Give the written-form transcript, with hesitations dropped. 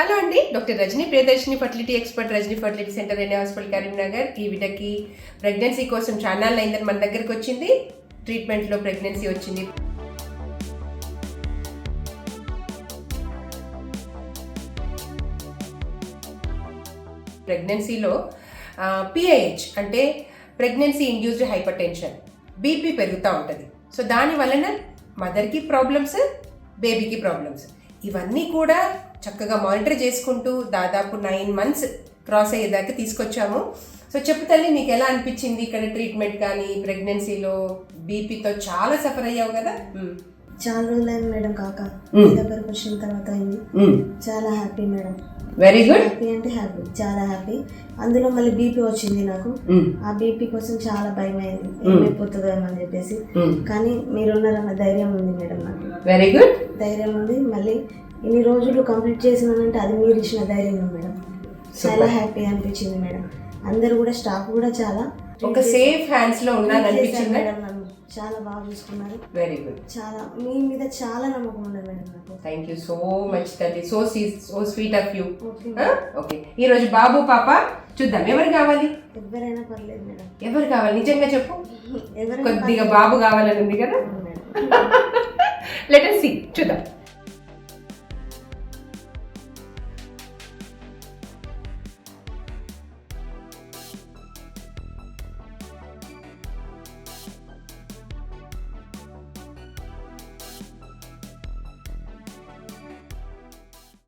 Hello అండి, doctor Rajani Priyadarshini fertility expert, Rajani fertility centre N A hospital Karimnagar. ఈ బిడ్డకి ప్రెగ్నెన్సీ కోసం చాలా అయిందని మన దగ్గరికి వచ్చింది. ట్రీట్మెంట్లో ప్రెగ్నెన్సీ వచ్చింది. ప్రెగ్నెన్సీలో పిఐహెచ్ అంటే pregnancy induced hyper tension, BP పెరుగుతూ ఉంటుంది. సో దాని వలన మదర్కి ప్రాబ్లమ్స్, బేబీకి ప్రాబ్లమ్స్, ఇవన్నీ కూడా చక్కగా మానిటర్ చేసుకుంటూ దాదాపు 9 months క్రాస్ అయ్యేదాకా తీసుకొచ్చాము. సో చెప్పు తల్లి, నీకు ఎలా అనిపించింది ఇక్కడ ట్రీట్మెంట్ కానీ? ప్రెగ్నెన్సీలో బీపీతో చాలా సఫర్ అయ్యావు కదా. చాలా రోజులైంది మేడం కాక దగ్గరకు వచ్చిన తర్వాత అయింది. చాలా happy madam. Very good. Happy అంటే హ్యాపీ, చాలా హ్యాపీ. అందులో మళ్ళీ బీపీ వచ్చింది నాకు. ఆ బీపీ కోసం చాలా భయం అయింది, ఏమైపోతుందో అని చెప్పేసి. కానీ మీరున్నారన్న ధైర్యం ఉంది మేడం నాకు. Very good. ధైర్యం ఉంది. మళ్ళీ ఇన్ని రోజులు కంప్లీట్ చేసినానంటే అది మీరు ఇచ్చిన ధైర్యం మేడం. చాలా హ్యాపీ అనిపించింది మేడం. అందరు కూడా స్టాఫ్ కూడా చాలా ఒక సేఫ్ హ్యాండ్స్ లో ఉన్నాను అనిపించింది మేడం. నన్ను చాలా బాగా చూసుకున్నారు. Very good. చాలా మీ మీద చాలా నమ్మకం ఉంది మేడం నాకు. థ్యాంక్ యూ సో మచ్ తల్లి. So sweet of you. Okay, ఈ రోజు బాబు పాప చూద్దాం. ఎవరు కావాలి? ఎవరైనా పర్లేదు మేడం. ఎవరు కావాలి నిజంగా చెప్పు. కొద్దిగా బాబు కావాలని ఉంది కదా. Let us see. చూద్దాం.